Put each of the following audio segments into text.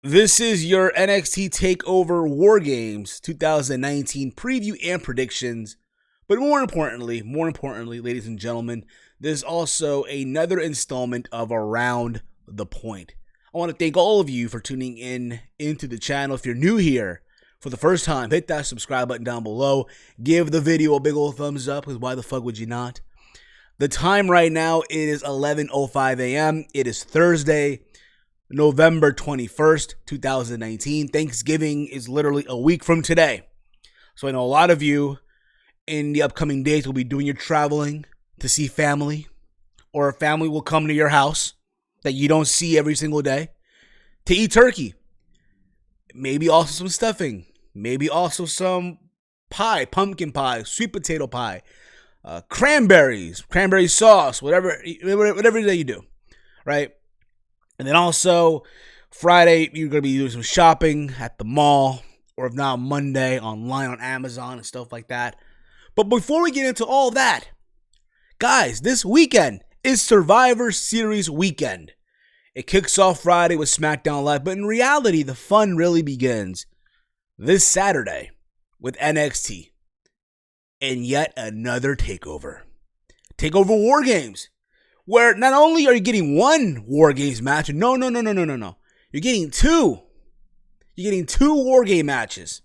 This is your NXT Takeover Wargames 2019 preview and predictions. But more importantly, ladies and gentlemen, this is also another installment of Around the Point. I want to thank all of you for tuning in into the channel. If you're new here for the first time, hit that subscribe button down below. Give the video a big old thumbs up, because why the fuck would you not? The time right now is 11:05 a.m. It is Thursday, November 21st, 2019. Thanksgiving is literally a week from today. So I know a lot of you in the upcoming days will be doing your traveling to see family, or a family will come to your house that you don't see every single day to eat turkey. Maybe also some stuffing. Maybe also some pie, pumpkin pie, sweet potato pie, cranberries, cranberry sauce, whatever that you do, right? And then also, Friday, you're going to be doing some shopping at the mall, or if not, Monday, online on Amazon and stuff like that. But before we get into all that, guys, this weekend is Survivor Series weekend. It kicks off Friday with SmackDown Live, but in reality, the fun really begins this Saturday with NXT and yet another takeover. Takeover Wargames, where not only are you getting one War Games match, no. You're getting two. You're getting two War Game matches.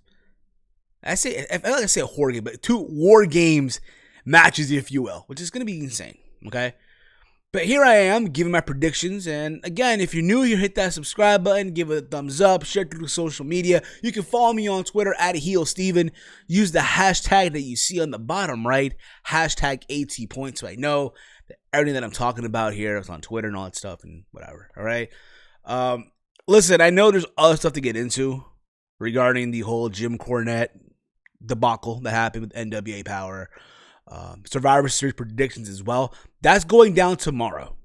I feel like I say a War Game, but two War Games matches, if you will, which is going to be insane, okay? But here I am giving my predictions, and again, if you're new here, hit that subscribe button, give it a thumbs up, share it through social media. You can follow me on Twitter at HeelSteven. Use the hashtag that you see on the bottom right, hashtag ATPoints, so I know that everything that I'm talking about here is on Twitter and all that stuff and whatever, all right? Listen, I know there's other stuff to get into regarding the whole Jim Cornette debacle that happened with NWA Power. Survivor Series predictions as well. That's going down tomorrow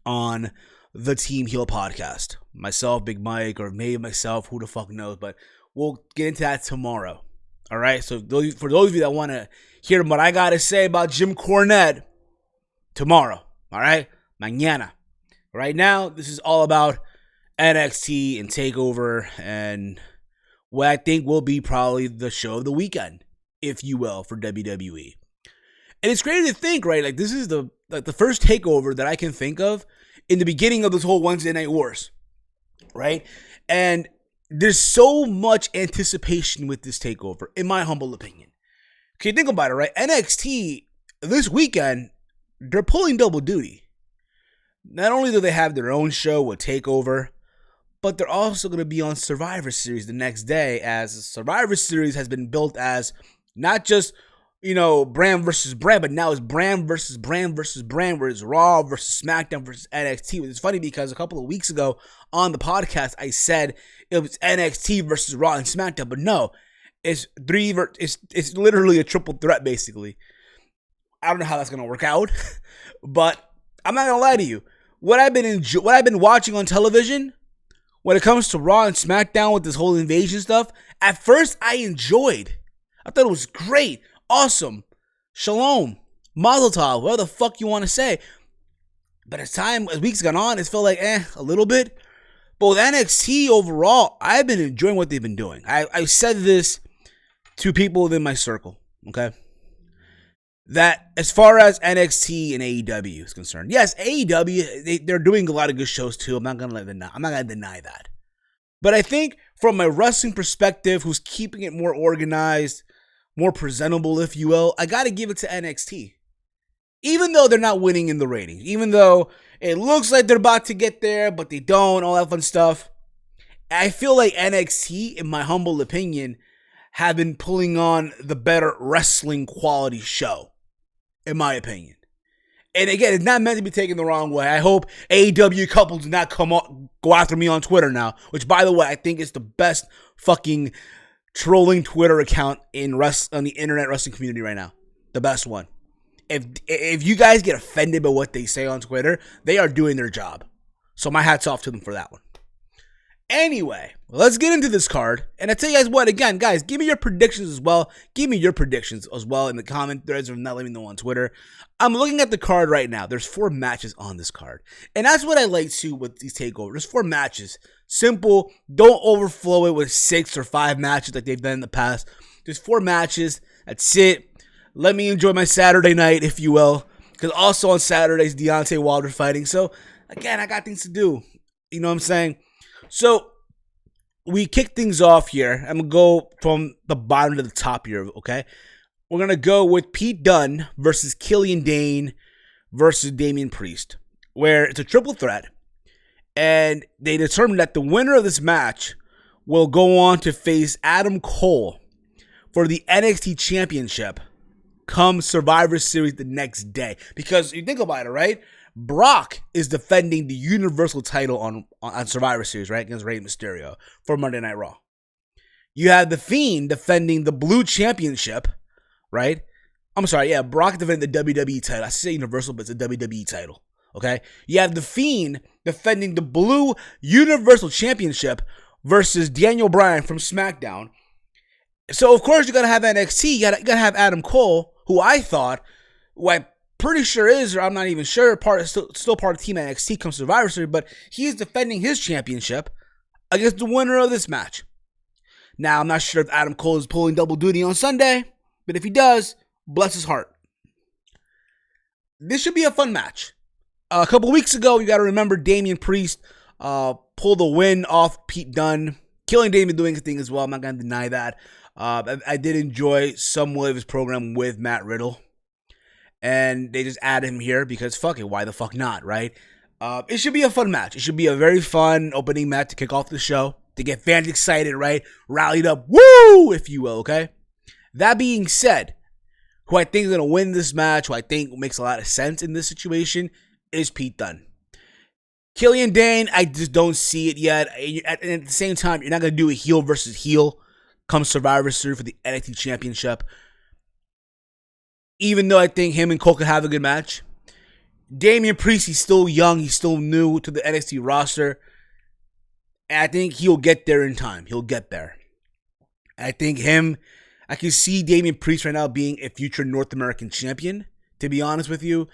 on the Team Heel podcast. Myself, Big Mike, or maybe myself, who the fuck knows, but we'll get into that tomorrow. All right, so for those of you that want to hear what I got to say about Jim Cornette, tomorrow, all right? Mañana. Right now, this is all about NXT and TakeOver and what I think will be probably the show of the weekend, if you will, for WWE. And it's crazy to think, right? Like, this is the first takeover that I can think of in the beginning of this whole Wednesday Night Wars, right? And there's so much anticipation with this takeover, in my humble opinion. Okay, think about it, right? NXT this weekend, they're pulling double duty. Not only do they have their own show with TakeOver, but they're also going to be on Survivor Series the next day, as Survivor Series has been built as not just, brand versus brand, but now it's brand versus brand versus brand, where it's Raw versus SmackDown versus NXT. Which is funny because a couple of weeks ago on the podcast, I said it was NXT versus Raw and SmackDown, but no, it's it's literally a triple threat, basically. I don't know how that's gonna work out, but I'm not gonna lie to you. What I've been watching on television when it comes to Raw and SmackDown with this whole invasion stuff, at first I enjoyed. I thought it was great. Awesome. Shalom. Mazel tov. Whatever the fuck you want to say. But as weeks gone on, it's felt like, a little bit. But with NXT overall, I've been enjoying what they've been doing. I said this to people within my circle, okay? That as far as NXT and AEW is concerned, yes, AEW, they're doing a lot of good shows too. I'm not gonna deny that. But I think from a wrestling perspective, who's keeping it more organized, more presentable, if you will, I got to give it to NXT. Even though they're not winning in the ratings, even though it looks like they're about to get there, but they don't, all that fun stuff, I feel like NXT, in my humble opinion, have been pulling on the better wrestling quality show, in my opinion. And again, it's not meant to be taken the wrong way. I hope AEW couples do not go after me on Twitter now, which, by the way, I think is the best fucking trolling Twitter account on the internet wrestling community right now. The best one. If you guys get offended by what they say on Twitter, they are doing their job. So my hat's off to them for that one. Anyway, let's get into this card. And I tell you guys what, again, guys, give me your predictions as well. Give me your predictions as well in the comment threads, or not letting me know on Twitter. I'm looking at the card right now. There's 4 matches on this card. And that's what I like to with these takeovers. There's 4 matches Simple. Don't overflow it with 6 or 5 matches like they've done in the past. Just 4 matches. That's it. Let me enjoy my Saturday night, if you will. Because also on Saturdays, Deontay Wilder fighting. So, again, I got things to do. You know what I'm saying? So, we kick things off here. I'm going to go from the bottom to the top here, okay? We're going to go with Pete Dunne versus Killian Dane versus Damian Priest, where it's a triple threat. And they determined that the winner of this match will go on to face Adam Cole for the NXT Championship come Survivor Series the next day. Because you think about it, right? Brock is defending the Universal title on Survivor Series, right? Against Rey Mysterio for Monday Night Raw. You have The Fiend defending the Blue Championship, right? I'm sorry, yeah, Brock defending the WWE title. I say Universal, but it's a WWE title, okay? You have The Fiend defending the Blue Universal Championship versus Daniel Bryan from SmackDown. So, of course, you got to have NXT. You got to have Adam Cole, who I thought, I'm pretty sure is, or I'm not even sure, still part of Team NXT come Survivor Series, but he is defending his championship against the winner of this match. Now, I'm not sure if Adam Cole is pulling double duty on Sunday, but if he does, bless his heart. This should be a fun match. A couple weeks ago, you got to remember Damian Priest pulled the win off Pete Dunne. Killian Dane been doing his thing as well. I'm not going to deny that. I did enjoy somewhat of his program with Matt Riddle. And they just added him here because fuck it, why the fuck not, right? It should be a fun match. It should be a very fun opening match to kick off the show, to get fans excited, right? Rallied up, woo, if you will, okay? That being said, who I think is going to win this match, who I think makes a lot of sense in this situation, is Pete Dunne. Killian Dane, I just don't see it yet. And at the same time, you're not going to do a heel versus heel come Survivor Series for the NXT Championship. Even though I think him and Cole could have a good match. Damian Priest, he's still young. He's still new to the NXT roster. And I think he'll get there in time. He'll get there. I think I can see Damian Priest right now being a future North American champion, to be honest with you.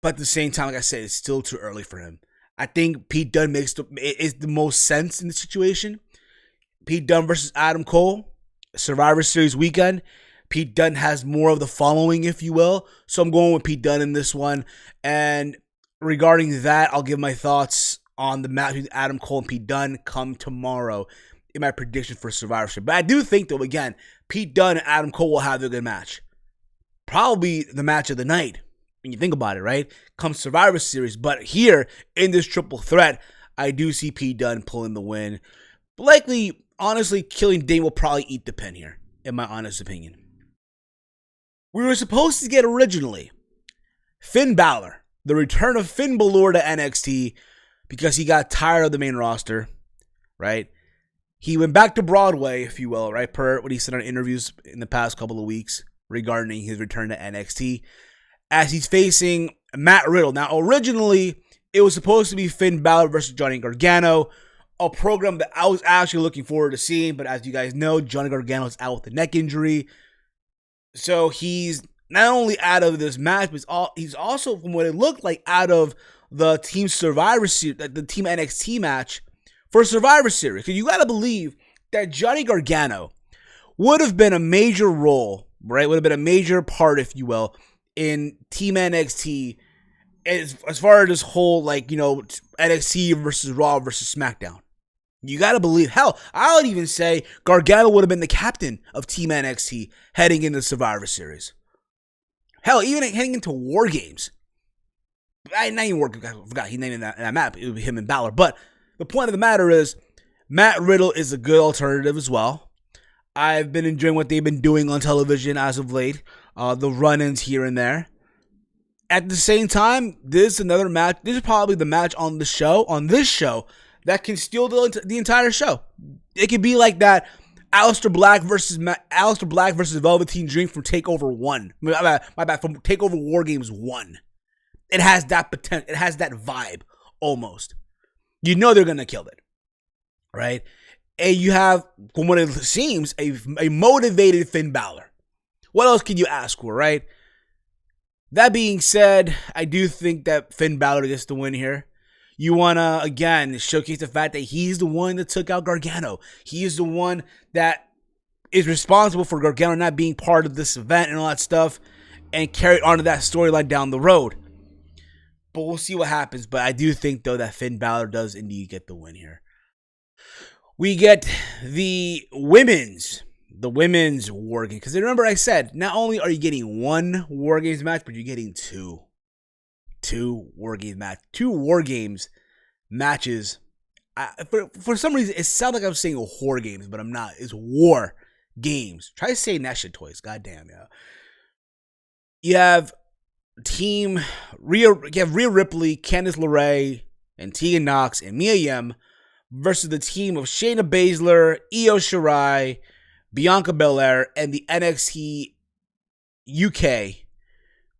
But at the same time, like I said, it's still too early for him. I think Pete Dunne is the most sense in the situation. Pete Dunne versus Adam Cole, Survivor Series weekend. Pete Dunne has more of the following, if you will. So I'm going with Pete Dunne in this one. And regarding that, I'll give my thoughts on the match with Adam Cole and Pete Dunne come tomorrow in my prediction for Survivor Series. But I do think, though, again, Pete Dunne and Adam Cole will have a good match. Probably the match of the night, when you think about it, right? Come Survivor Series. But here, in this triple threat, I do see Pete Dunne pulling the win. But likely, honestly, Killian Dane will probably eat the pin here, in my honest opinion. We were supposed to get originally Finn Balor, the return of Finn Balor to NXT because he got tired of the main roster, right? He went back to Broadway, if you will, right? Per what he said on interviews in the past couple of weeks regarding his return to NXT, as he's facing Matt Riddle. Now, originally, it was supposed to be Finn Balor versus Johnny Gargano, a program that I was actually looking forward to seeing, but as you guys know, Johnny Gargano is out with a neck injury. So he's not only out of this match, but he's also, from what it looked like, out of the Team Survivor Series, the Team NXT match for Survivor Series. Because you got to believe that Johnny Gargano would have been a major role, right? Would have been a major part, if you will, in Team NXT as far as this whole, NXT versus Raw versus SmackDown. You got to believe, hell, I would even say Gargano would have been the captain of Team NXT heading into Survivor Series. Hell, even heading into War Games. I forgot he named that map. It would be him and Balor. But the point of the matter is, Matt Riddle is a good alternative as well. I've been enjoying what they've been doing on television as of late. The run-ins here and there. At the same time, this is another match. This is probably the match on this show, that can steal the entire show. It could be like that Aleister Black versus Velveteen Dream from TakeOver 1. My bad, from TakeOver Wargames 1. It has that potential. It has that vibe, almost. You know they're going to kill it, right? And you have, from what it seems, a motivated Finn Balor. What else can you ask for, right? That being said, I do think that Finn Balor gets the win here. You want to, again, showcase the fact that he's the one that took out Gargano. He is the one that is responsible for Gargano not being part of this event and all that stuff, and carried on to that storyline down the road. But we'll see what happens. But I do think, though, that Finn Balor does indeed get the win here. We get the women's War Games. Because remember I said, not only are you getting one War Games match, but you're getting two. Two War Games matches. For some reason, it sounds like I'm saying Whore Games, but I'm not. It's War Games. Try saying that shit twice. Goddamn, yeah. You have Rhea Ripley, Candice LeRae, and Tegan Nox and Mia Yim versus the team of Shayna Baszler, Io Shirai, Bianca Belair, and the NXT UK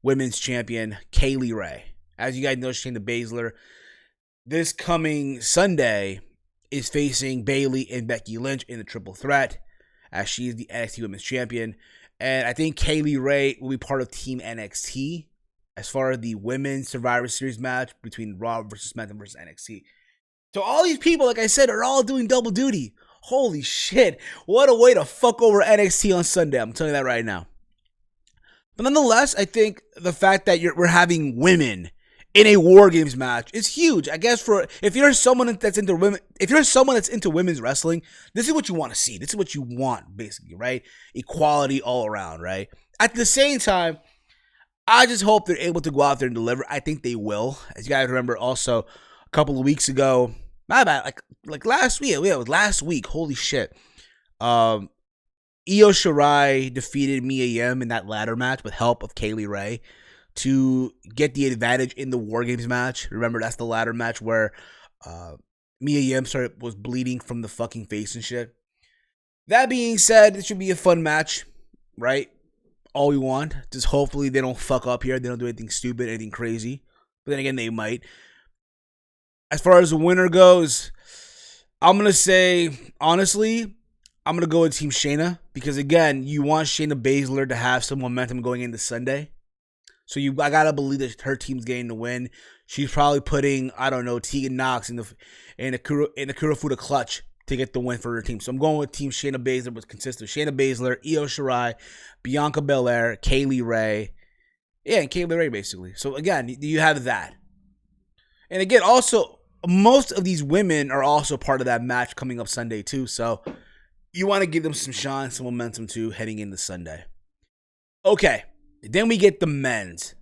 Women's Champion, Kaylee Ray. As you guys know, Shayna Baszler, this coming Sunday, is facing Bayley and Becky Lynch in the triple threat, as she is the NXT Women's Champion. And I think Kaylee Ray will be part of Team NXT as far as the Women's Survivor Series match between Raw versus SmackDown versus NXT. So all these people, like I said, are all doing double duty. Holy shit. What a way to fuck over NXT on Sunday. I'm telling you that right now. But nonetheless, I think the fact that we're having women in a War Games match is huge. I guess if you're someone that's into women's wrestling, this is what you want to see. This is what you want, basically, right? Equality all around, right? At the same time, I just hope they're able to go out there and deliver. I think they will. As you guys remember, also a couple of weeks ago, like last week. Yeah, it was last week. Holy shit. Io Shirai defeated Mia Yim in that ladder match with help of Kaylee Ray to get the advantage in the War Games match. Remember, that's the ladder match where Mia Yim was bleeding from the fucking face and shit. That being said, it should be a fun match, right? All we want. Just hopefully they don't fuck up here. They don't do anything stupid, anything crazy. But then again, they might. As far as the winner goes, I'm going to say, honestly, I'm going to go with Team Shayna. Because again, you want Shayna Baszler to have some momentum going into Sunday. So I got to believe that her team's getting the win. She's probably putting, I don't know, Tegan Nox in the Kurofuda clutch to get the win for her team. So I'm going with Team Shayna Baszler, which consists of Shayna Baszler, Io Shirai, Bianca Belair, Kaylee Ray. Yeah, and Kaylee Ray, basically. So again, you have that. And again, also, most of these women are also part of that match coming up Sunday too. So you want to give them some shine, some momentum too, heading into Sunday. Okay, then we get the men's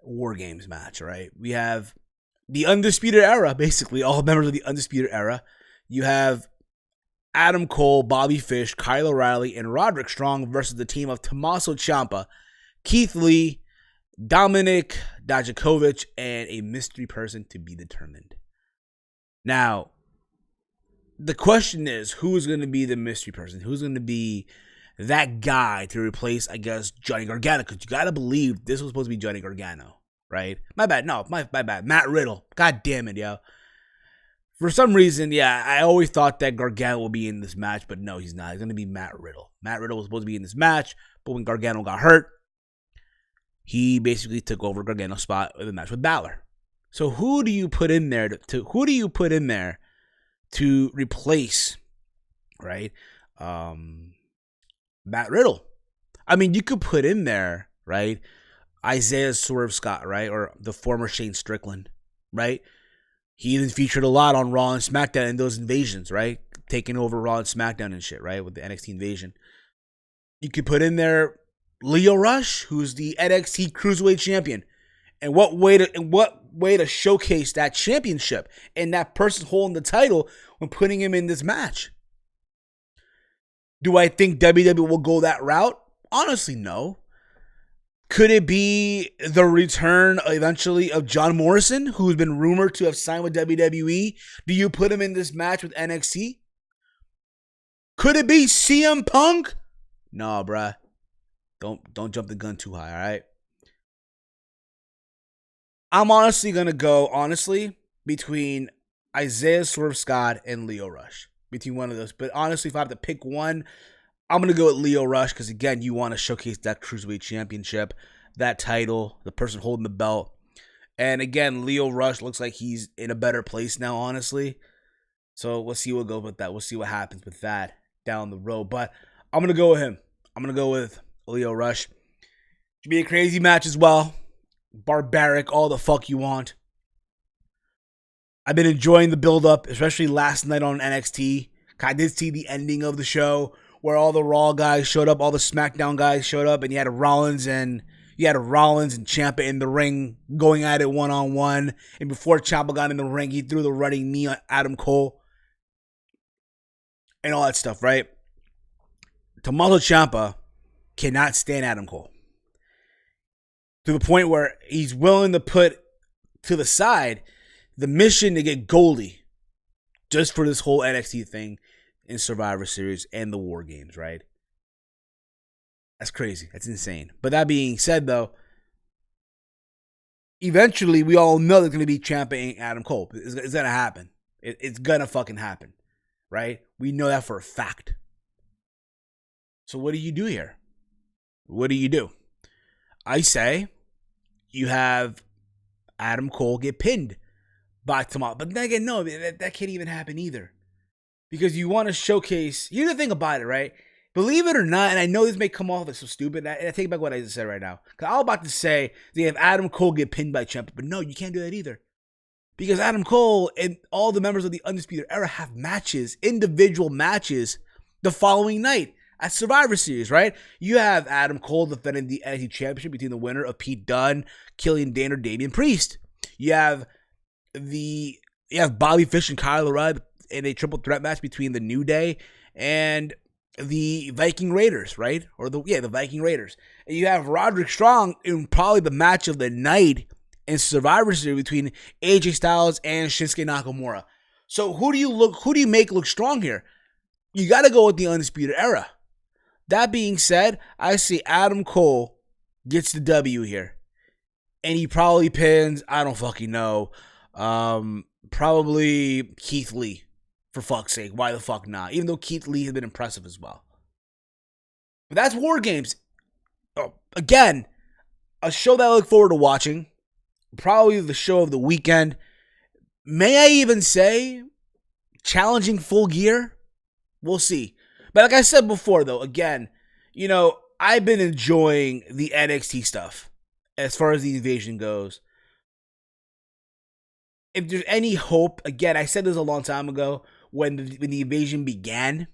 War Games match, right? We have the Undisputed Era, basically, all members of the Undisputed Era. You have Adam Cole, Bobby Fish, Kyle O'Reilly, and Roderick Strong versus the team of Tommaso Ciampa, Keith Lee, Dominic Dijakovic, and a mystery person to be determined. Now, the question is, who is going to be the mystery person? Who's going to be that guy to replace, I guess, Johnny Gargano? Because you got to believe this was supposed to be Johnny Gargano, right? My bad. Matt Riddle. God damn it, yo. For some reason, yeah, I always thought that Gargano will be in this match, but no, he's not. He's going to be Matt Riddle. Matt Riddle was supposed to be in this match, but when Gargano got hurt, he basically took over Gargano's spot in the match with Balor. So who do you put in there to replace, right, Matt Riddle? I mean, you could put in there, right, Isaiah Swerve Scott, right, or the former Shane Strickland, right? He even featured a lot on Raw and SmackDown in those invasions, right, taking over Raw and SmackDown and shit, right, with the NXT invasion. You could put in there Lio Rush, who's the NXT Cruiserweight Champion. And what way to showcase that championship and that person holding the title when putting him in this match? Do I think WWE will go that route? Honestly, no. Could it be the return eventually of John Morrison, who's been rumored to have signed with WWE? Do you put him in this match with NXT? Could it be CM Punk? No, bruh. Don't jump the gun too high, all right? I'm honestly going to go, between Isaiah Swerve Scott and Lio Rush. Between one of those. But honestly, if I have to pick one, I'm going to go with Lio Rush because, again, you want to showcase that Cruiserweight Championship, that title, the person holding the belt. And again, Lio Rush looks like he's in a better place now, honestly. So we'll see what goes with that. We'll see what happens with that down the road. But I'm going to go with him. I'm going to go with Lio Rush. Should be a crazy match as well. Barbaric, all the fuck you want. I've been enjoying the build-up, especially last night on NXT. I did see the ending of the show where all the Raw guys showed up, all the SmackDown guys showed up, and you had Rollins and Ciampa in the ring going at it one-on-one. And before Ciampa got in the ring, he threw the running knee on Adam Cole and all that stuff, right? Tommaso Ciampa cannot stand Adam Cole to the point where he's willing to put to the side the mission to get Goldie just for this whole NXT thing in Survivor Series and the War Games, right? That's crazy. That's insane. But that being said, though, eventually we all know there's going to be Ciampa and Adam Cole. It's going to happen. It's going to fucking happen, right? We know that for a fact. So what do you do here? What do you do? I say you have Adam Cole get pinned by tomorrow. But then again, no, that can't even happen either. Because you want to showcase... Here's the thing about it, right? Believe it or not, and I know this may come off as so stupid, and I take back what I just said right now. Because I was about to say they have Adam Cole get pinned by Ciampa, but no, you can't do that either. Because Adam Cole and all the members of the Undisputed Era have matches, individual matches, the following night at Survivor Series, right? You have Adam Cole defending the NXT Championship between the winner of Pete Dunne, Killian Dane, or Damian Priest. You have Bobby Fish and Kyle O'Reilly in a triple threat match between the New Day and the Viking Raiders, right? The Viking Raiders. And you have Roderick Strong in probably the match of the night in Survivor Series between AJ Styles and Shinsuke Nakamura. So who do you make look strong here? You got to go with the Undisputed Era. That being said, I see Adam Cole gets the W here. And he probably pins, I don't fucking know, probably Keith Lee. For fuck's sake, why the fuck not? Even though Keith Lee has been impressive as well. But that's War Games. Oh, again, a show that I look forward to watching. Probably the show of the weekend. May I even say challenging Full Gear? We'll see. But like I said before, though, again, I've been enjoying the NXT stuff as far as the invasion goes. If there's any hope, again, I said this a long time ago when the invasion began,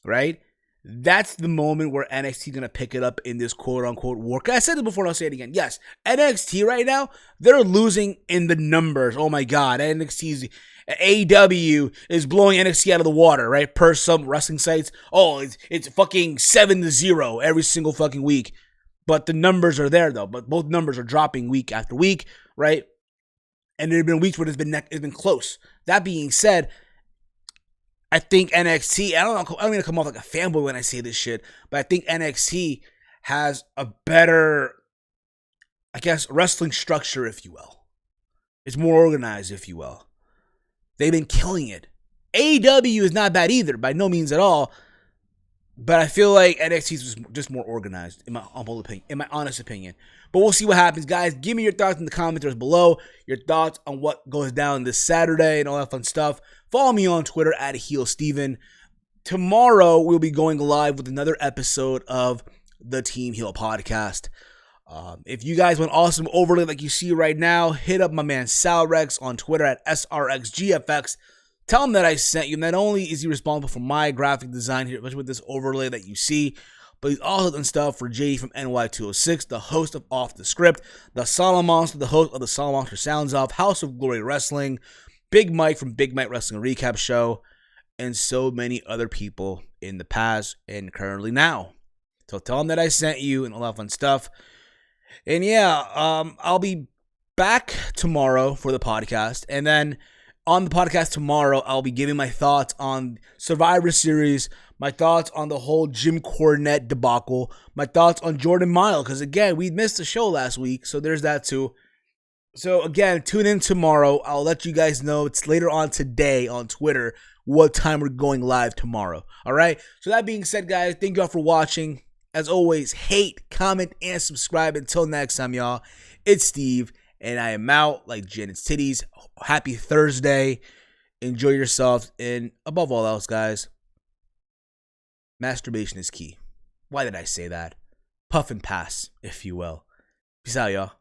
right? That's the moment where NXT is going to pick it up in this quote-unquote war. I said it before and I'll say it again. Yes, NXT right now, they're losing in the numbers. Oh my God, AEW is blowing NXT out of the water, right? Per some wrestling sites. Oh, it's fucking 7-0 every single fucking week. But the numbers are there, though. But both numbers are dropping week after week, right? And there have been weeks where it's been close. That being said, I think NXT, I'm going to come off like a fanboy when I say this shit, but I think NXT has a better, I guess, wrestling structure, if you will. It's more organized, if you will. They've been killing it. AEW is not bad either, by no means at all, but I feel like NXT is just more organized, in my honest opinion. But we'll see what happens, guys. Give me your thoughts in the comments below. Your thoughts on what goes down this Saturday and all that fun stuff. Follow me on Twitter at HeelSteven. Tomorrow, we'll be going live with another episode of the Team Heel podcast. If you guys want awesome overlay like you see right now, hit up my man Salrex on Twitter at SRXGFX. Tell him that I sent you. Not only is he responsible for my graphic design here, especially with this overlay that you see, but he's also done stuff for JD from NY206, the host of Off the Script, the Solid Monster, the host of the Solid Monster Sounds Off, House of Glory Wrestling, Big Mike from Big Mike Wrestling Recap Show, and so many other people in the past and currently now. So tell him that I sent you and all that fun stuff. And yeah, I'll be back tomorrow for the podcast. And then on the podcast tomorrow, I'll be giving my thoughts on Survivor Series, my thoughts on the whole Jim Cornette debacle, my thoughts on Jordan Mile, because again, we missed the show last week, so there's that too. So again, tune in tomorrow. I'll let you guys know. It's later on today on Twitter what time we're going live tomorrow. All right? So that being said, guys, thank you all for watching. As always, hate, comment, and subscribe. Until next time, y'all, it's Steve, And I am out like Janet's titties. Happy Thursday. Enjoy yourself. And above all else, guys, masturbation is key. Why did I say that? Puff and pass, if you will. Peace out, y'all.